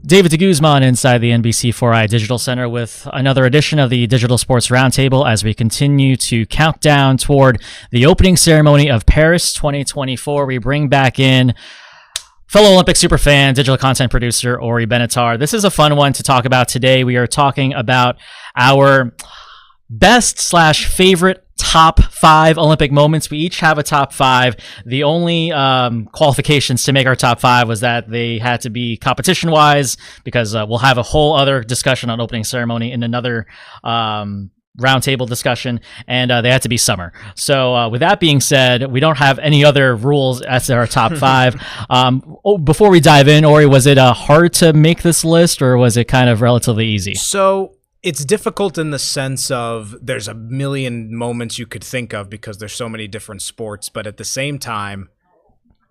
David DeGuzman inside the NBC4 Digital Center with another edition of the Digital Sports Roundtable as we continue to count down toward the opening ceremony of Paris 2024. We bring back in fellow Olympic superfan, digital content producer, Orri Benatar. This is a fun one to talk about today. We are talking about our best/favorite top 5 Olympic moments. We each have a top 5. The only qualifications to make our top 5 was that they had to be competition-wise, because we'll have a whole other discussion on opening ceremony in another roundtable discussion, and they had to be summer. So with that being said, we don't have any other rules as to our top 5. Before we dive in, Orri, was it hard to make this list, or was it kind of relatively easy? So it's difficult in the sense of there's a million moments you could think of because there's so many different sports, but at the same time,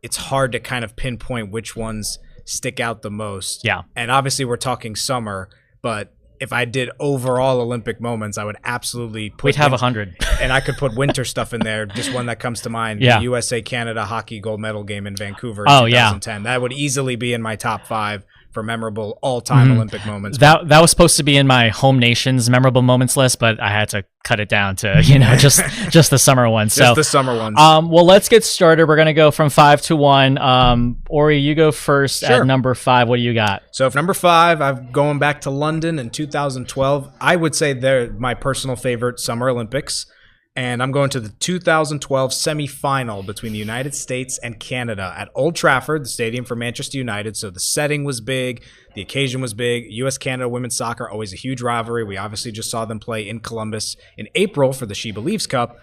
it's hard to kind of pinpoint which ones stick out the most. Yeah. And obviously we're talking summer, but if I did overall Olympic moments, I would absolutely put... We'd have 100. And I could put winter stuff in there. Just one that comes to mind. Yeah. The USA-Canada hockey gold medal game in Vancouver in 2010. Yeah. That would eeasily be in my top 5 for memorable all-time Olympic moments. That was supposed to be in my home nation's memorable moments list, but I had to cut it down to, just the summer ones. Just the summer ones. Well, let's get started. We're going to go from 5 to 1. Orri, you go first. Sure. At number 5. What do you got? So if number 5, I'm going back to London in 2012. I would say they're my personal favorite Summer Olympics. And I'm going to the 2012 semifinal between the United States and Canada at Old Trafford, the stadium for Manchester United. So the setting was big. The occasion was big. U.S.-Canada women's soccer, always a huge rivalry. We obviously just saw them play in Columbus in April for the She Believes Cup.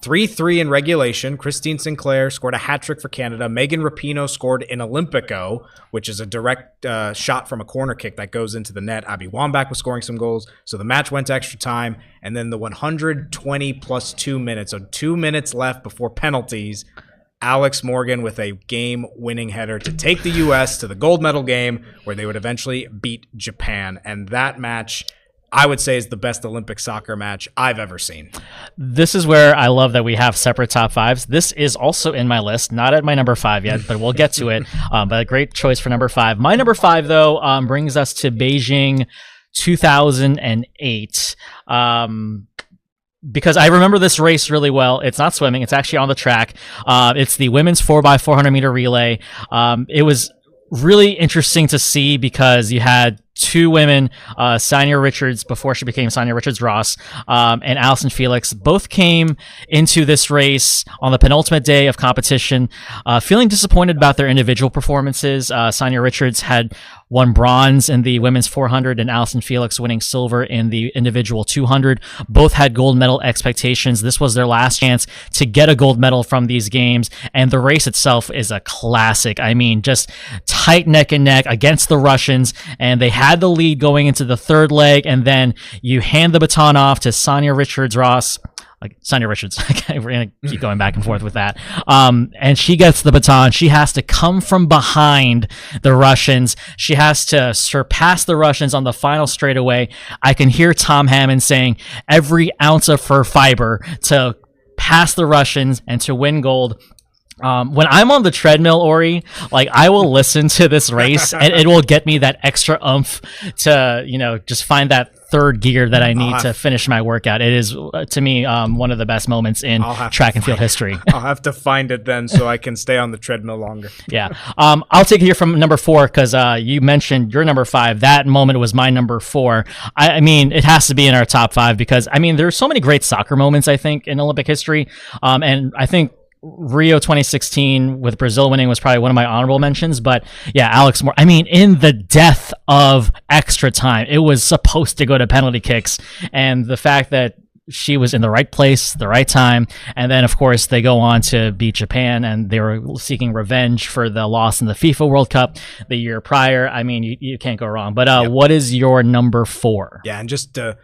3-3 in regulation. Christine Sinclair scored a hat trick for Canada. Megan Rapinoe scored in Olympico, which is a direct shot from a corner kick that goes into the net. Abby Wambach was scoring some goals. So the match went to extra time. And then the 120 plus 2 minutes, so 2 minutes left before penalties, Alex Morgan with a game-winning header to take the U.S. to the gold medal game where they would eventually beat Japan. And that match, I would say, is the best Olympic soccer match I've ever seen. This is where I love that we have separate top 5s. This is also in my list, not at my number 5 yet, but we'll get to it. But a great choice for number 5. My number 5, though, brings us to Beijing 2008. Because I remember this race really well. It's not swimming. It's actually on the track. It's the women's 4x400 meter relay. It was really interesting to see because you had 2 women, Sonia Richards, before she became Sonia Richards-Ross, and Allyson Felix, both came into this race on the penultimate day of competition, feeling disappointed about their individual performances. Sonia Richards had won bronze in the women's 400 and Allyson Felix winning silver in the individual 200. Both had gold medal expectations. This was their last chance to get a gold medal from these games, and the race itself is a classic. I mean, just tight neck and neck against the Russians, and they had the lead going into the third leg, and then you hand the baton off to Sonia Richards-Ross. Sonia Richards, we're going to keep going back and forth with that. And she gets the baton. She has to come from behind the Russians. She has to surpass the Russians on the final straightaway. I can hear Tom Hammond saying every ounce of her fiber to pass the Russians and to win gold. When I'm on the treadmill, Orri, I will listen to this race and it will get me that extra oomph to, just find that third gear that I need to finish my workout. It is, to me, one of the best moments in track and field history. I'll have to find it then so I can stay on the treadmill longer. Yeah. I'll take it here from number 4 because you mentioned your number 5. That moment was my number 4. I mean, it has to be in our top 5 because, there's so many great soccer moments, I think, in Olympic history. And I think Rio 2016 with Brazil winning was probably one of my honorable mentions, but yeah, Alex Moore. In the death of extra time, it was supposed to go to penalty kicks, and the fact that she was in the right place, the right time, and then of course they go on to beat Japan, and they were seeking revenge for the loss in the FIFA World Cup the year prior. You can't go wrong. But what is your number 4? Yeah, and just to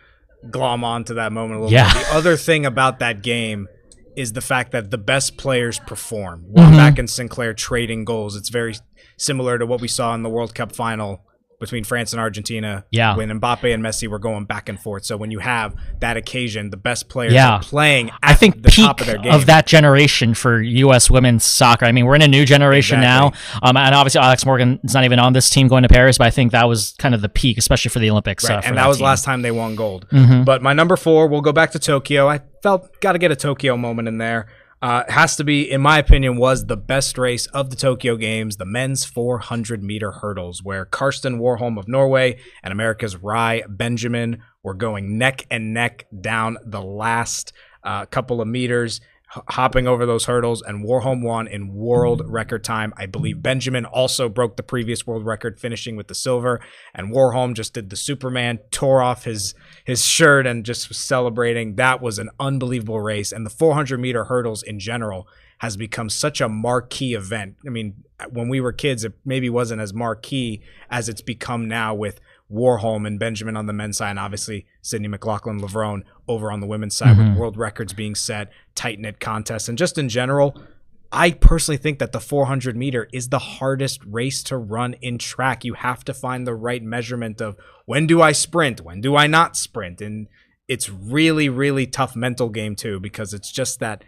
glom on to that moment a little bit, the other thing about that game is the fact that the best players perform. Wambach and Sinclair trading goals. It's very similar to what we saw in the World Cup final between France and Argentina, Yeah. when Mbappe and Messi were going back and forth. So when you have that occasion, the best players Yeah. are playing at I think the peak top of their game. of that generation for U.S. women's soccer. I mean, we're in a new generation Exactly. now, and obviously Alex Morgan is not even on this team going to Paris, but I think that was kind of the peak, especially for the Olympics. Right, For and that was team. last time they won gold. Mhm. But my number 4, we'll go back to Tokyo. I felt got to get a Tokyo moment in there. Has to be, in my opinion, was the best race of the Tokyo Games, the men's 400-meter hurdles, where Karsten Warholm of Norway and America's Rai Benjamin were going neck and neck down the last couple of meters, hopping over those hurdles, and Warholm won in world record time. I believe Benjamin also broke the previous world record, finishing with the silver, and Warholm just did the Superman, tore off his shirt and just was celebrating. That was an unbelievable race, and the 400-meter hurdles in general has become such a marquee event. I mean, when we were kids, it maybe wasn't as marquee as it's become now, with Warholm and Benjamin on the men's side, and obviously Sydney McLaughlin-Levrone over on the women's side, with world records being set, tight-knit contests, and just in general, I personally think that the 400-meter is the hardest race to run in track. You have to find the right measurement of when do I sprint, when do I not sprint, and it's really, really tough mental game too, because it's just that,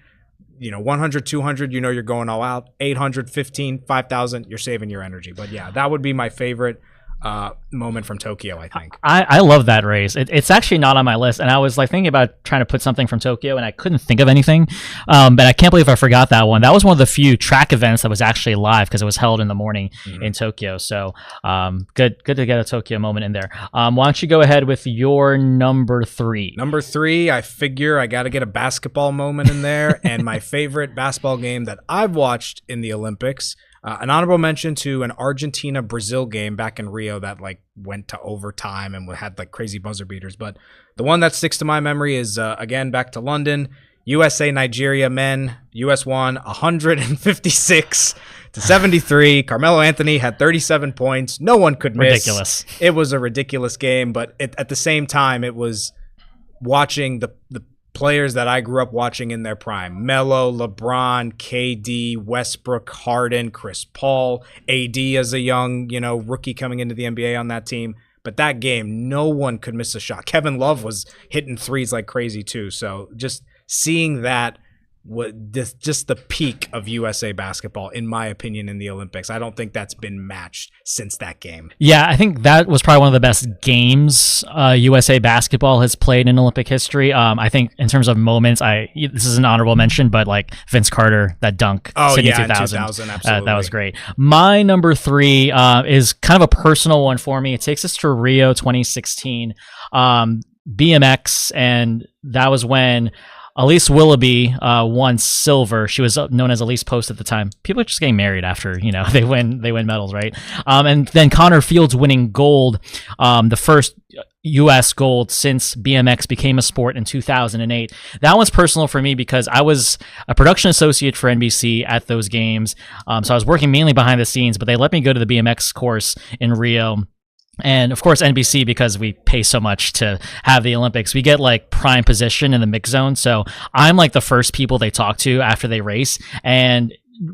100, 200, you're going all out. 800, 15, 5,000, you're saving your energy. But yeah, that would be my favorite moment from Tokyo, I think. I love that race. It's actually not on my list, and I was like thinking about trying to put something from Tokyo, and I couldn't think of anything. But I can't believe I forgot that one. That was one of the few track events that was actually live, because it was held in the morning in Tokyo. So good to get a Tokyo moment in there. Why don't you go ahead with your number 3? Number 3, I figure I got to get a basketball moment in there, and my favorite basketball game that I've watched in the Olympics. An honorable mention to an Argentina-Brazil game back in Rio that went to overtime and had crazy buzzer beaters. But the one that sticks to my memory is, again, back to London. USA-Nigeria men. US won 156-73. Carmelo Anthony had 37 points. No one could miss. Ridiculous. It was a ridiculous game, but at the same time, it was watching the players that I grew up watching in their prime. Melo, LeBron, KD, Westbrook, Harden, Chris Paul, AD as a young, rookie coming into the NBA on that team. But that game, no one could miss a shot. Kevin Love was hitting threes like crazy too. So just seeing that, just the peak of USA basketball, in my opinion, in the Olympics. I don't think that's been matched since that game. Yeah, I think that was probably one of the best games USA basketball has played in Olympic history. I think in terms of moments, this is an honorable mention, but Vince Carter, that dunk, Sydney 2000, absolutely. that was great. My number 3 is kind of a personal one for me. It takes us to Rio 2016, BMX, and that was when Elise Willoughby won silver. She was known as Elise Post at the time. People are just getting married after they win medals, right? And then Connor Fields winning gold, the first U.S. gold since BMX became a sport in 2008. That one's personal for me because I was a production associate for NBC at those games, so I was working mainly behind the scenes. But they let me go to the BMX course in Rio. And of course, NBC, because we pay so much to have the Olympics, we get prime position in the mix zone. So I'm the first people they talk to after they race. And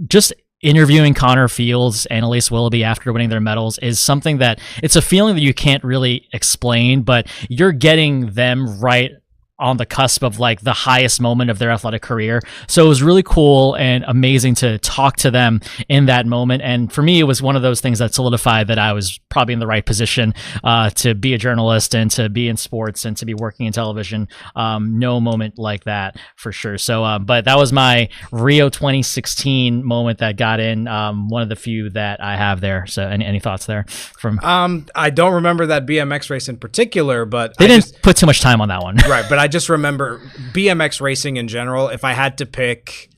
just interviewing Connor Fields and Elise Willoughby after winning their medals is something that it's a feeling that you can't really explain, but you're getting them right on the cusp of the highest moment of their athletic career. So it was really cool and amazing to talk to them in that moment. And for me, it was one of those things that solidified that I was probably in the right position to be a journalist and to be in sports and to be working in television. No moment like that for sure. So, but that was my Rio 2016 moment that got in, one of the few that I have there. So any thoughts there from? I don't remember that BMX race in particular, but they didn't put too much time on that one. Right. But I just remember BMX racing in general. If I had to pick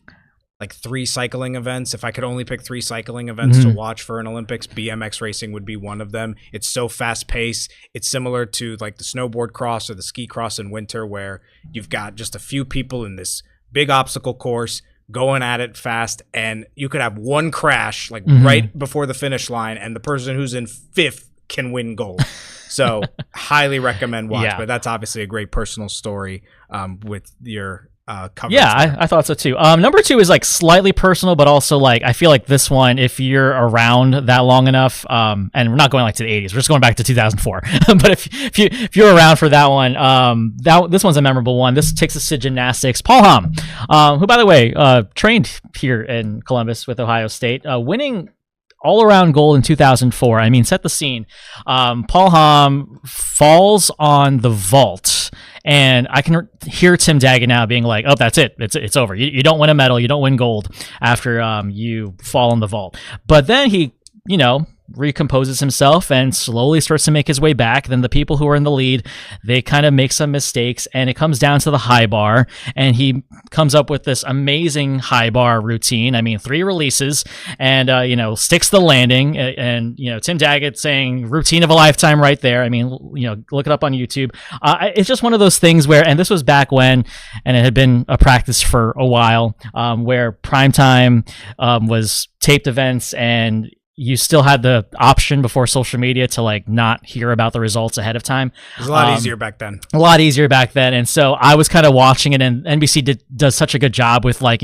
3 cycling events, if I could only pick 3 cycling events to watch for an Olympics, BMX racing would be one of them. It's so fast paced. It's similar to the snowboard cross or the ski cross in winter, where you've got just a few people in this big obstacle course going at it fast, and you could have one crash right before the finish line, and the person who's in 5th can win gold. So highly recommend watch. Yeah. But that's obviously a great personal story with your coverage. Yeah, I thought so too. Number 2 is like slightly personal, but also like I feel like this one, if you're around that long enough, and we're not going like to the 80s, we're just going back to 2004. But if you're around for that one, this one's a memorable one. This takes us to gymnastics. Paul Hom, who by the way trained here in Columbus with Ohio State, winning all-around gold in 2004. I mean, set the scene. Paul Hom falls on the vault, and I can hear Tim Daggett now being like, "Oh, that's it. It's over. You don't win a medal. You don't win gold after you fall on the vault." But then he, recomposes himself and slowly starts to make his way back. Then the people who are in the lead, they kind of make some mistakes, and it comes down to the high bar, and he comes up with this amazing high bar routine. I mean, 3 releases and sticks the landing, and Tim Daggett saying routine of a lifetime right there. I mean, look it up on YouTube. It's just one of those things where, and this was back when, and it had been a practice for a while, where primetime was taped events, and you still had the option before social media to like not hear about the results ahead of time. It was a lot easier back then. A lot easier back then. And so I was kind of watching it, and NBC does such a good job with like,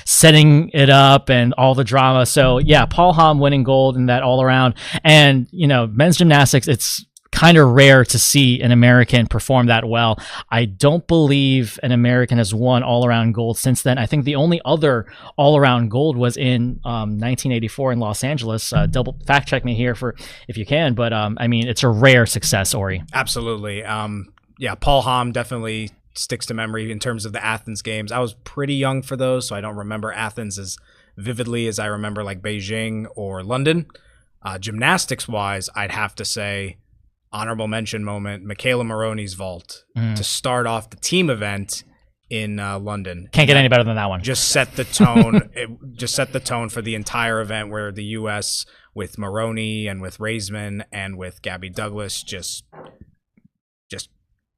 setting it up and all the drama. So yeah, Paul Hom winning gold in that all around. And, men's gymnastics, it's kind of rare to see an American perform that well. I don't believe an American has won all-around gold since then. I think the only other all-around gold was in 1984 in Los Angeles. Double fact check me here if you can, but I mean, it's a rare success, Orri. Absolutely. Paul Hom definitely sticks to memory in terms of the Athens games. I was pretty young for those, so I don't remember Athens as vividly as I remember like Beijing or London. Gymnastics-wise, I'd have to say honorable mention moment, Michaela Maroney's vault to start off the team event in London. Can't get any better than that one. Just set the tone. It just set the tone for the entire event, where the U.S. with Maroney and with Raisman and with Gabby Douglas just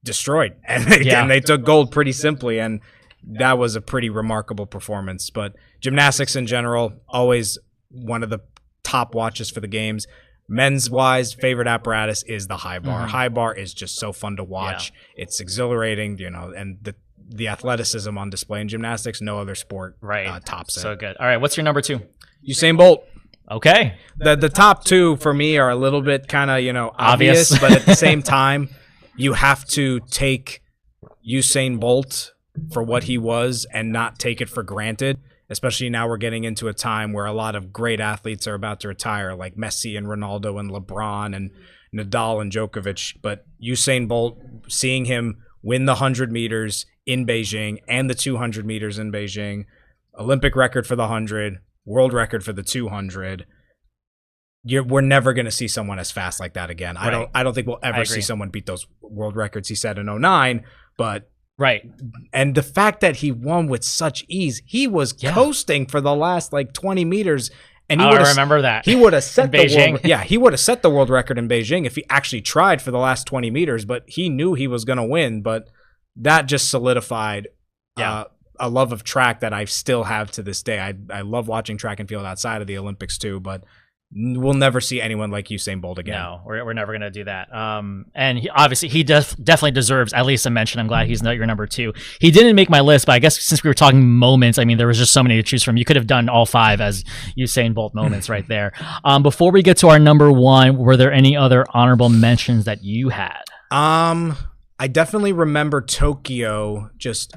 destroyed. And they took gold pretty simply, and that was a pretty remarkable performance. But gymnastics in general, always one of the top watches for the games. Men's wise, favorite apparatus is the high bar. High bar is just so fun to watch. Yeah. It's exhilarating, and the athleticism on display in gymnastics, no other sport tops it. So good. All right, what's your number 2? Usain Bolt. Okay. The top 2 for me are a little bit kind of, obvious, but at the same time, you have to take Usain Bolt for what he was and not take it for granted. Especially now we're getting into a time where a lot of great athletes are about to retire, like Messi and Ronaldo and LeBron and Nadal and Djokovic. But Usain Bolt, seeing him win the 100 meters in Beijing and the 200 meters in Beijing, Olympic record for the 100, world record for the 200, we're never going to see someone as fast like that again. Right. I don't think we'll ever see someone beat those world records he set in 2009, but... Right. And the fact that he won with such ease, he was coasting for the last 20 meters. And I remember that. He would have set he would have set the world record in Beijing if he actually tried for the last 20 meters, but he knew he was going to win. But that just solidified a love of track that I still have to this day. I love watching track and field outside of the Olympics too, but we'll never see anyone like Usain Bolt again. No, we're never going to do that. And he definitely deserves at least a mention. I'm glad he's not your number 2. He didn't make my list, but I guess since we were talking moments, I mean, there was just so many to choose from. You could have done all 5 as Usain Bolt moments right there. Before we get to our number 1, were there any other honorable mentions that you had? I definitely remember Tokyo. Just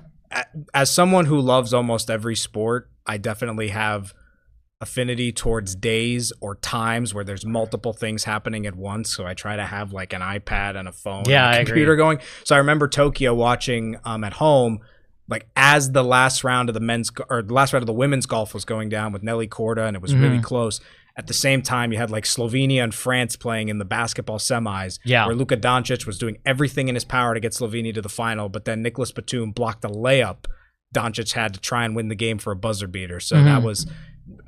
as someone who loves almost every sport, I definitely have affinity towards days or times where there's multiple things happening at once. So I try to have like an iPad and a phone and a computer going. So I remember Tokyo watching at home, like as the last round of the women's golf was going down with Nelly Korda, and it was really close. At the same time, you had like Slovenia and France playing in the basketball semis, where Luka Doncic was doing everything in his power to get Slovenia to the final, but then Nicholas Batum blocked a layup. Doncic had to try and win the game for a buzzer beater. So that was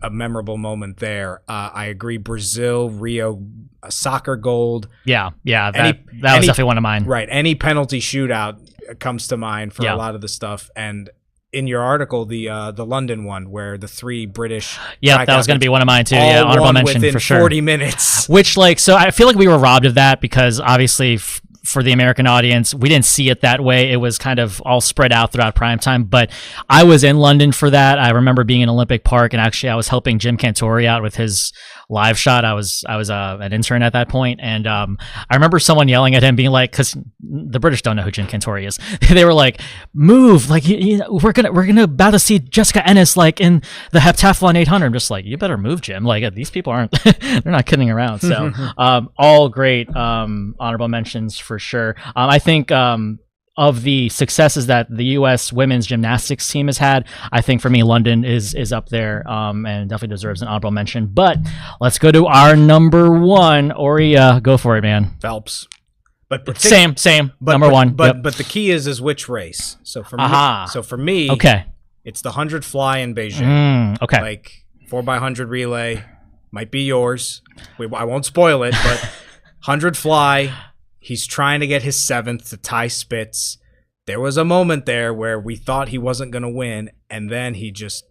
a memorable moment there. I agree. Brazil, Rio, soccer gold. That was definitely one of mine. Right. Any penalty shootout comes to mind for a lot of the stuff. And in your article, the London one, where the 3 British that was going to be one of mine too. Yeah, honorable mention for sure. 40 minutes. Which so I feel like we were robbed of that because obviously for the American audience. We didn't see it that way. It was kind of all spread out throughout prime time, but I was in London for that. I remember being in Olympic Park, and actually I was helping Jim Cantore out with his live shot. I was an intern at that point, and I remember someone yelling at him, being like, because the British don't know who Jim Cantore is. They were like, "Move! Like, we're gonna about to see Jessica Ennis like in the heptathlon 800." I'm just like, you better move, Jim. Like, these people aren't they're not kidding around. So all great honorable mentions for sure. I think of the successes that the U.S. women's gymnastics team has had, I think for me, London is up there and definitely deserves an honorable mention. But let's go to our number one. Orri, go for it, man. Phelps. But same. Number one. But the key is which race. So for me, okay, it's the 100 fly in Beijing. Okay, like 4x100 relay might be yours. I won't spoil it, but 100 fly. He's trying to get his 7th to tie Spitz. There was a moment there where we thought he wasn't going to win, and then he just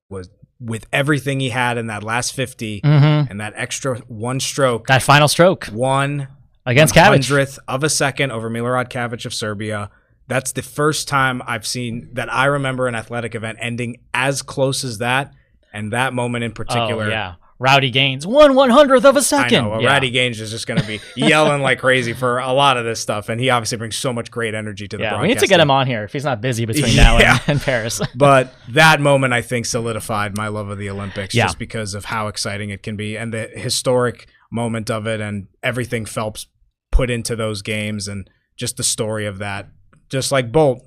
was, with everything he had in that last 50 and that extra one stroke. That final stroke. One against Kavic. 100th of a second over Milorad Kavic of Serbia. That's the first time I've seen that I remember an athletic event ending as close as that, and that moment in particular. Oh, yeah. Rowdy Gaines, 1/100th of a second. I know. Rowdy Gaines is just going to be yelling like crazy for a lot of this stuff, and he obviously brings so much great energy to the broadcast. We need to get him on here if he's not busy between now and Paris. But that moment, I think, solidified my love of the Olympics just because of how exciting it can be and the historic moment of it and everything Phelps put into those games and just the story of that. Just like Bolt,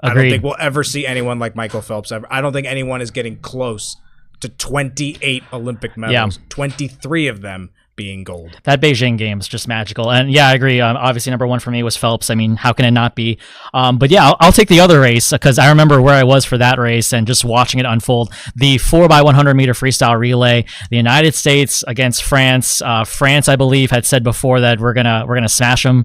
Agreed. I don't think we'll ever see anyone like Michael Phelps ever. I don't think anyone is getting close to 28 Olympic medals, 23 of them being gold. That Beijing game is just magical. And yeah, I agree. Obviously, number one for me was Phelps. I mean, how can it not be? But yeah, I'll take the other race because I remember where I was for that race and just watching it unfold. The 4x100 meter freestyle relay, the United States against France. France, I believe, had said before that we're gonna smash them.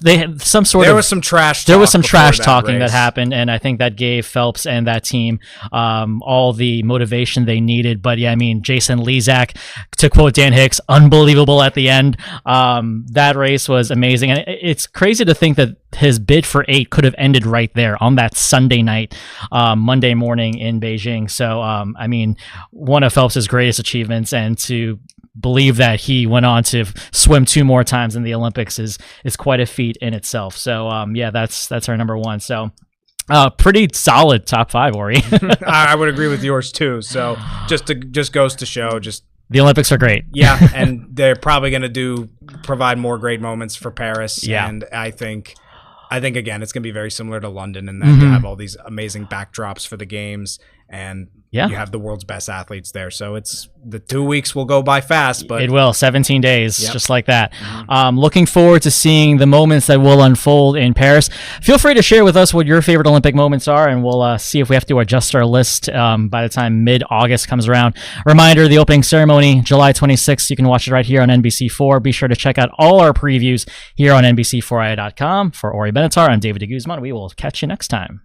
There was some trash talking that happened, and I think that gave Phelps and that team all the motivation they needed. But yeah, I mean, Jason Lezak, to quote Dan Hicks, unbelievable at the end. That race was amazing, and it's crazy to think that his bid for 8 could have ended right there on that Sunday night, Monday morning in Beijing. So I mean, one of Phelps's greatest achievements, and to believe that he went on to swim 2 more times in the Olympics is quite a feat in itself. So yeah, that's our number one. So pretty solid top 5, Orri. I would agree with yours too. So just goes to show the Olympics are great. Yeah, and they're probably going to provide more great moments for Paris. Yeah. And I think again, it's going to be very similar to London in that you have all these amazing backdrops for the games, and you have the world's best athletes there. So it's the 2 weeks will go by fast, but it will. 17 days, just like that. Looking forward to seeing the moments that will unfold in Paris. Feel free to share with us what your favorite Olympic moments are, and we'll see if we have to adjust our list by the time mid-August comes around. Reminder, the opening ceremony, July 26th. You can watch it right here on NBC4. Be sure to check out all our previews here on NBC4ia.com. For Orri Benatar, I'm David DeGuzman. We will catch you next time.